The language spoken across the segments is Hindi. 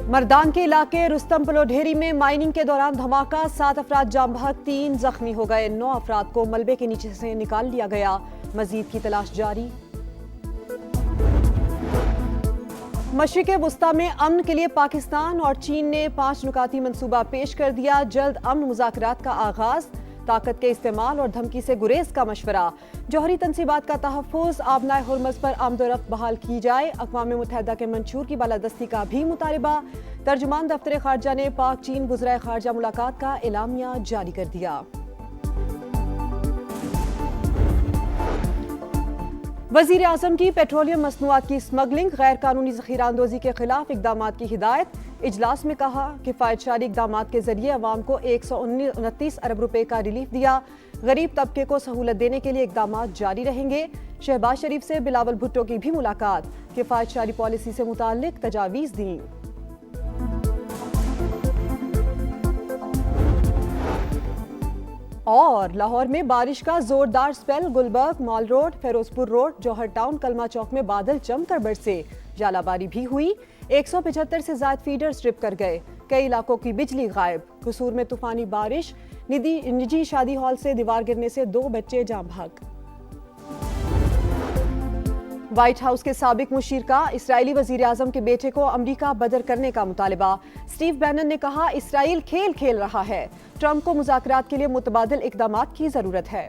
मर्दान के इलाके रुस्तम पलोढेरी में माइनिंग के दौरान धमाका, 7 अफराद जाम बहक, 3 जख्मी हो गए। 9 अफराद को मलबे के नीचे से निकाल लिया गया। मजीद की तलाश जारी। मशरिक़ वुस्ता में अमन के लिए पाकिस्तान और चीन ने 5 नुकाती मंसूबा पेश कर दिया। जल्द अमन मुज़ाकरात का आगाज, ताकत के इस्तेमाल और धमकी से गुरेज का मशवरा। जौहरी तनसीबात का तहफ़्फ़ुज़, आबनाए हुर्मज़ पर आमदोरफ्त बहाल की जाए। अक़वाम मुत्तहिदा के मंशूर की बालादस्ती का भी मुतालबा। तर्जुमान दफ्तर ख़ारजा ने पाक चीन वज़ीर ख़ारजा मुलाकात का एलामिया जारी कर दिया। वज़ीर आज़म की पेट्रोलियम मसनूआत की स्मगलिंग, गैर कानूनी ज़ख़ीरा अंदोज़ी के खिलाफ इक़दामात की हिदायत। इजलास में कहा किफ़ायतशारी इक़दामात के जरिए अवाम को 129 अरब रुपए का रिलीफ दिया। गरीब तबके को सहूलत देने के लिए इक़दामात जारी रहेंगे। शहबाज शरीफ से बिलावल भुट्टो की भी मुलाकात, किफ़ायतशारी पॉलिसी से मुताल्लिक़ तजावीज़ दी। और लाहौर में बारिश का जोरदार spell, Gulberg, Mall Road, Ferozepur Road, Johar Town, Kalma Chowk में बादल जमकर बरसे। जालाबारी भी हुई। 175 से ज्यादा फीडर स्ट्रिप कर गए। कई इलाकों की बिजली गायब। कसूर में तूफानी बारिश, निजी शादी हॉल से दीवार गिरने से 2 बच्चे जाम बहक। व्हाइट हाउस के साबिक मुशीर का इसराइली वजीर आजम के बेटे को अमरीका बदर करने का मुतालबा। स्टीव बैनन ने कहा इसराइल खेल खेल रहा है। ट्रंप को मुज़ाकरात के लिए मुतबादिल इक़दामात की जरूरत है।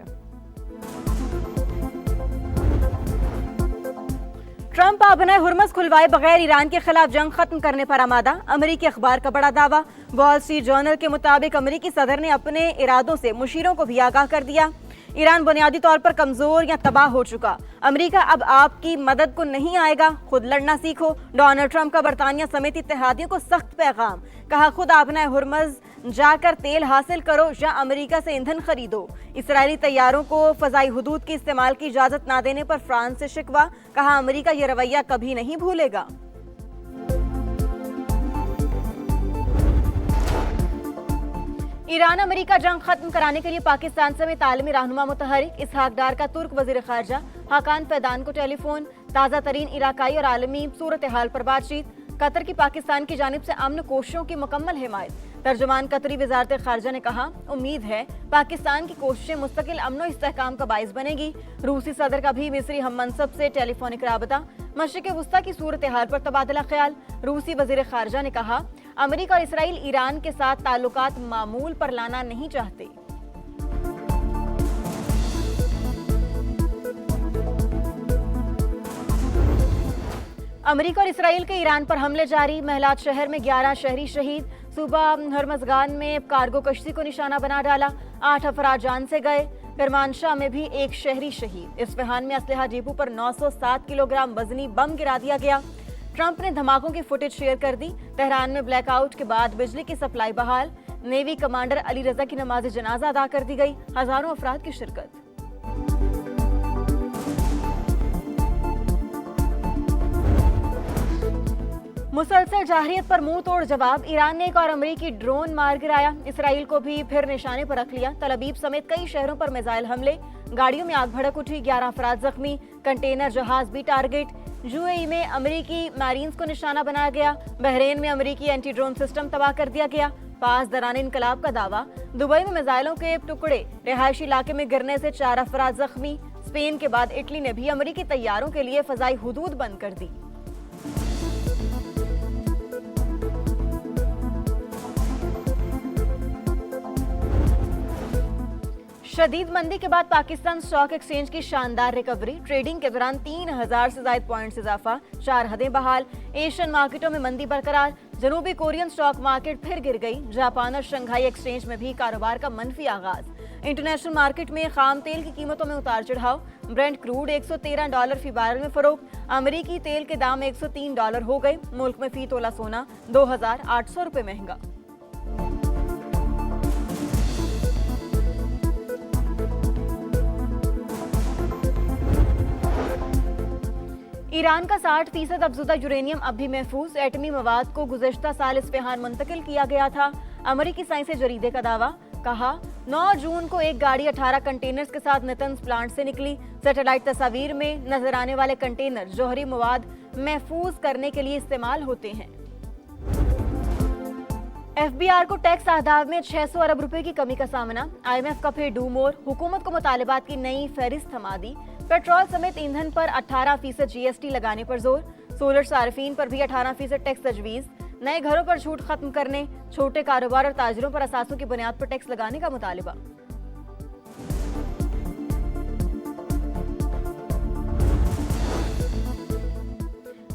ट्रंप आबनाए हुर्मज़ खुलवाए बगैर ईरान के खिलाफ जंग खत्म करने पर आमादा। अमरीकी अखबार का बड़ा दावा। वॉल स्ट्रीट जर्नल के मुताबिक अमरीकी सदर ने अपने इरादों से मुशीरों को भी आगाह कर दिया। ईरान बुनियादी तौर पर कमजोर या तबाह हो चुका। अमेरिका अब आपकी मदद को नहीं आएगा, खुद लड़ना सीखो। डोनाल्ड ट्रंप का बरतानिया समेत इत्तेहादियों को सख्त पैगाम। कहा खुद आबनाए हुर्मज़ जाकर तेल हासिल करो या अमेरिका से ईंधन खरीदो। इसराइली तैयारों को फजाई हुदूद के इस्तेमाल की इजाजत ना देने पर फ्रांस से शिकवा। कहा अमेरिका ये रवैया कभी नहीं भूलेगा। ईरान अमेरिका जंग खत्म कराने के लिए पाकिस्तान समेत आलमी रहनुमा मुतहरिक। इसहाक डार का तुर्क वजीर खारजा हाकान फैदान को टेलीफोन। ताज़ा तरीन इलाकाई और आलमी सूरत हाल पर बातचीत। कतर की पाकिस्तान की जानिब से अमन कोशिशों की मुकम्मल हिमायत। तर्जुमान कतरी वजारत खारजा ने कहा उम्मीद है पाकिस्तान की कोशिशें मुस्तकिल अमन इस्तेहकाम का बाइस बनेगी। रूसी सदर का भी मिस्री हम मनसब से टेलीफोनिक राबता। मशरिक़ वुस्ता की सूरत हाल पर तबादला ख्याल। रूसी वजीर खारजा ने कहा अमेरिका और इसराइल ईरान के साथ ताल्लुकात मामूल पर लाना नहीं चाहते। अमेरिका और इसराइल के ईरान पर हमले जारी। महलात शहर में 11 शहरी शहीद। सूबा हरमजगान में कार्गो कश्ती को निशाना बना डाला। 8 अफराद जान से गए। करमानशाह में भी 1 शहरी शहीद। इस्फहान में असलहा डिपो पर 907 किलोग्राम वजनी बम गिरा दिया गया। ट्रंप ने धमाकों की फुटेज शेयर कर दी। तेहरान में ब्लैकआउट के बाद बिजली की सप्लाई बहाल। नेवी कमांडर अली रजा की नमाज जनाजा अदा कर दी गई। हजारों अफराद की शिरकत। मुसलसल जाहिरियत पर मुंह तोड़ जवाब। ईरान ने एक और अमरीकी ड्रोन मार गिराया। इसराइल को भी फिर निशाने पर रख लिया। तल अबीब समेत कई शहरों पर मिसाइल हमले। गाड़ियों में आग भड़क उठी। 11 अफराद जख्मी। कंटेनर जहाज भी टारगेट। यूएई में अमरीकी मैरीन्स को निशाना बनाया गया। बहरेन में अमरीकी एंटी ड्रोन सिस्टम तबाह कर दिया गया। पास दौरान इनकलाब का दावा। दुबई में मिसाइलों के टुकड़े रिहायशी इलाके में गिरने से 4 अफराद जख्मी। स्पेन के बाद इटली ने भी अमरीकी तैयारों के लिए फजाई हुदूद बंद कर दी। शदीद मंदी के बाद पाकिस्तान स्टॉक एक्सचेंज की शानदार रिकवरी। ट्रेडिंग के दौरान 3000 से ज्यादा पॉइंट्स इजाफा। 4 हदें बहाल। एशियन मार्केटों में मंदी बरकरार। जनूबी कोरियन स्टॉक मार्केट फिर गिर गई। जापान और शंघाई एक्सचेंज में भी कारोबार का मनफी आगाज। इंटरनेशनल मार्केट में खाम तेल की कीमतों में उतार चढ़ाव। ब्रेंट क्रूड $113 फी बैरल में फरोख्त। अमेरिकी तेल के दाम $103 हो गए। मुल्क में फी तोला सोना 2800 रुपए महंगा। ईरान का 60% अफजुदा यूरेनियम अब भी महफूज। एटमी मवाद को गुज़श्ता साल इस्फहान मुंतकिल किया गया था। अमरीकी साइंसी जरीदे का दावा। कहा 9 जून को एक गाड़ी 18 कंटेनर्स के साथ नेतन्स प्लांट से निकली। सैटेलाइट तस्वीर में नजर आने वाले कंटेनर जौहरी मवाद महफूज करने के लिए इस्तेमाल होते हैं। एफबीआर को टैक्स आदाब में 600 अरब रुपए की कमी का सामना। आईएमएफ का फिर डू मोर, हुकूमत को मुतालिबात की नई फहरिस्त थमा दी। पेट्रोल समेत ईंधन पर 18% जीएसटी लगाने पर जोर। सोलर सार्फिन पर भी 18% टैक्स तजवीज। नए घरों पर छूट खत्म करने, छोटे कारोबार और ताजरों पर असासों की बुनियाद पर टैक्स लगाने का मुतालिबा।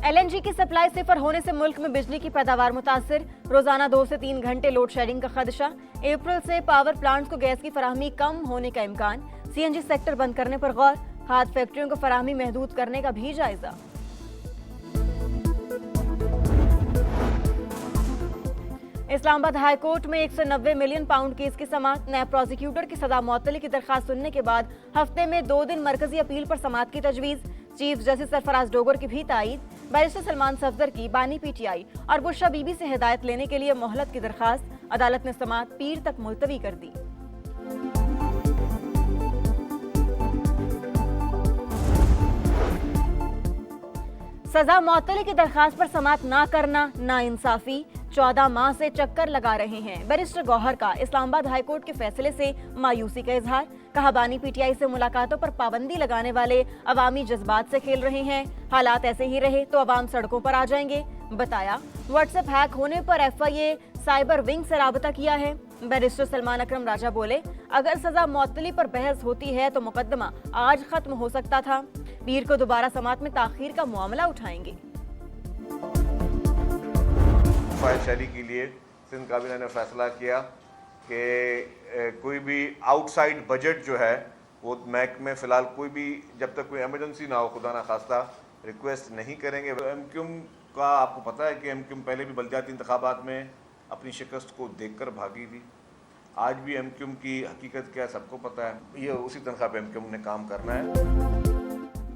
एलएनजी की सप्लाई सिफर होने से मुल्क में बिजली की पैदावार मुतासिर। रोजाना 2 से 3 घंटे लोड शेडिंग का खदशा। अप्रैल से पावर प्लांट्स को गैस की फराहमी कम होने का इम्कान। सीएनजी सेक्टर बंद करने पर गौर। खाद फैक्ट्रियों को फराहमी महदूद करने का भी जायजा। इस्लामाबाद हाई कोर्ट में 190 मिलियन पाउंड केस की समाअत। नए प्रोसिक्यूटर की सजा मुअत्तली की दरखास्त सुनने के बाद हफ्ते में 2 दिन मरकजी अपील पर समाअत की तजवीज। चीफ जस्टिस सरफराज डोगर की भी तायीद। बैरिस्टर सलमान सफदर की बानी पीटीआई और बुशरा बीबी से हिदायत लेने के लिए मोहलत की दरखास्त। अदालत ने समाअत पीर तक मुलतवी कर दी। सजा मुअत्तली की दरखास्त पर समाअत ना करना नाइंसाफी। 14 माह से चक्कर लगा रहे हैं। बैरिस्टर गौहर का इस्लामाबाद हाईकोर्ट के फैसले से मायूसी का इजहार। कहा बानी पीटीआई से मुलाकातों पर पाबंदी लगाने वाले अवामी जज्बात से खेल रहे हैं। हालात ऐसे ही रहे तो अवाम सड़कों पर आ जाएंगे। बताया व्हाट्सएप हैक होने पर एफआईए साइबर विंग से राबता किया है। बैरिस्टर सलमान अकरम राजा बोले, अगर सजा मुअत्तली पर बहस होती है तो मुकदमा आज खत्म हो सकता था। पीर को दोबारा समाअत में ताखीर का मामला उठाएंगे। फाइल शहरी के लिए सिंध काबीना ने फैसला किया कि कोई भी आउटसाइड बजट जो है वो महक में फ़िलहाल कोई भी जब तक कोई एमरजेंसी ना हो खुदा ना खास्ता रिक्वेस्ट नहीं करेंगे। एमक्यूम का आपको पता है कि एमक्यूम पहले भी बलदियाती इंतखाबात में अपनी शिकस्त को देखकर भागी थी। आज भी एमक्यूम की हकीकत क्या है सबको पता है। ये उसी तनख्वाह पे एमक्यूम ने काम करना है।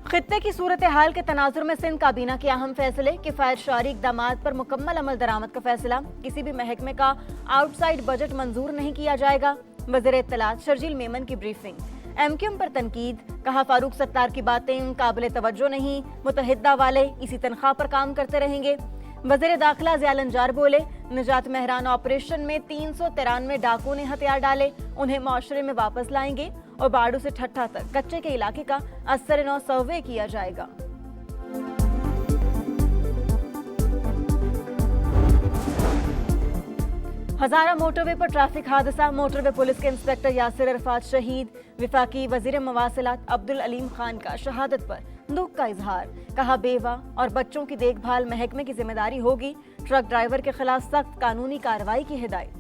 खित्ते की सूरत हाल के तनाजुर में सिंध काबीना के अहम फैसले। किफायत शारी इक़दामात पर मुकम्मल अमल दरामद का फैसला। किसी भी महकमे का आउटसाइड बजट मंजूर नहीं किया जाएगा। वज़ीर इत्तलात शर्जील मेमन की ब्रीफिंग। एमक्यूम पर तनकीद। कहा फारूक सत्तार की बातें काबिल तवज्जो नहीं, मुतहिदा वाले इसी तनख्वाह पर काम करते रहेंगे। वज़ीर दाखिला ज़ियाल अंजार बोले, निजात महरान ऑपरेशन में 393 डाकुओं ने हथियार डाले, उन्हें माशरे में वापस लाएंगे और बाड़ू से ठट्ठा तक कच्चे के इलाके का असर-ए-नौ सर्वे किया जाएगा। हजारा मोटरवे पर ट्रैफिक हादसा। मोटरवे पुलिस के इंस्पेक्टर यासिर अरफात शहीद। विफाकी वजीर मवासिलात अब्दुल अलीम खान का शहादत पर दुख का इजहार। कहा बेवा और बच्चों की देखभाल महकमे की जिम्मेदारी होगी। ट्रक ड्राइवर के खिलाफ सख्त कानूनी कार्रवाई की हिदायत।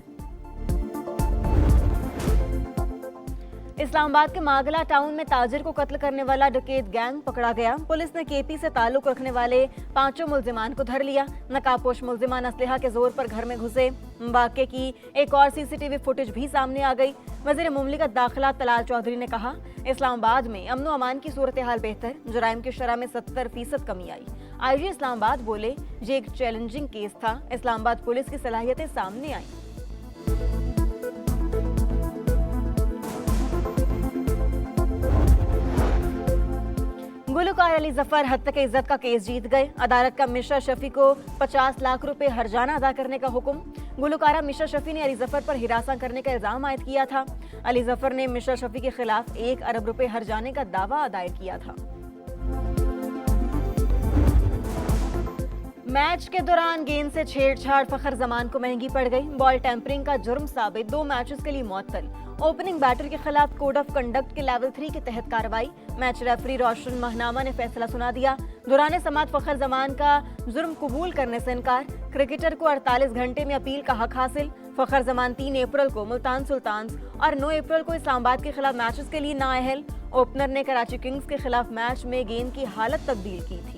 इस्लामाबाद के मागला टाउन में ताजिर को कत्ल करने वाला डकैत गैंग पकड़ा गया। पुलिस ने केपी से ताल्लुक रखने वाले 5 मुलजिमान को धर लिया। नकाबपोश मुलजिमान असलहा के जोर पर घर में घुसे। वाक़े की एक और सीसीटीवी फुटेज भी सामने आ गई। वज़ीर मुमलिकत दाखिला तलाल चौधरी ने कहा, इस्लामाबाद में अमन व अमान की सूरत हाल बेहतर। जुराइम की शरह में 70% कमी आई। आईजी इस्लामाबाद बोले, ये एक चैलेंजिंग केस था। इस्लामाबाद पुलिस की सलाहियतें सामने आई। गुलकार अली जफर हद तक इज्जत का केस जीत गए। अदालत का मिश्रा शफी को 50 लाख रुपए हर्जाना अदा करने का हुक्म। गुलकारा मिश्रा शफी ने अली जफर पर हिरासा करने का इल्जाम आयद किया था। अली जफर ने मिश्रा शफी के खिलाफ 1 अरब रुपए हर्जाने का दावा दायर किया था। मैच के दौरान गेंद से छेड़छाड़ फखर जमान को महंगी पड़ गई। बॉल टेम्परिंग का जुर्म साबित, 2 मैचेस के लिए मुअत्तल। ओपनिंग बैटर के खिलाफ कोड ऑफ कंडक्ट के लेवल 3 के तहत कार्रवाई। मैच रेफरी रोशन महनामा ने फैसला सुना दिया। दौरान समात फखर जमान का जुर्म कबूल करने से इनकार। क्रिकेटर को 48 घंटे में अपील का हक हासिल। फखर जमान 3 अप्रैल को मुल्तान सुल्तान्स और 9 अप्रैल को इस्लामाबाद के खिलाफ मैचेस के लिए नाअहल। ओपनर ने कराची किंग्स के खिलाफ मैच में गेंद की हालत तब्दील की थी।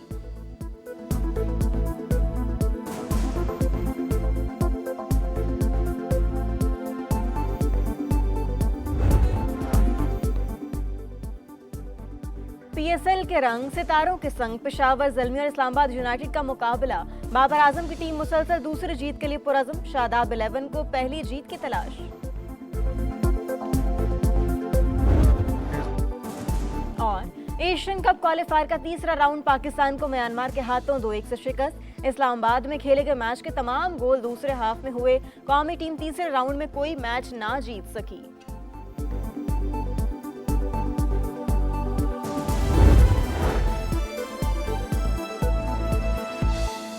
पीएसएल के रंग सितारों के संग पेशावर ज़ल्मी और इस्लामाबाद यूनाइटेड का मुकाबला। बाबर आजम की टीम मुसलसल दूसरी जीत के लिए पुरअज़्म। शादाब 11 को पहली जीत की तलाश। और एशियन कप क्वालिफायर का तीसरा राउंड पाकिस्तान को म्यांमार के हाथों 2-1 से शिकस्त। इस्लामाबाद में खेले गए मैच के तमाम गोल दूसरे हाफ में हुए। कौमी टीम तीसरे राउंड में कोई मैच ना जीत सकी।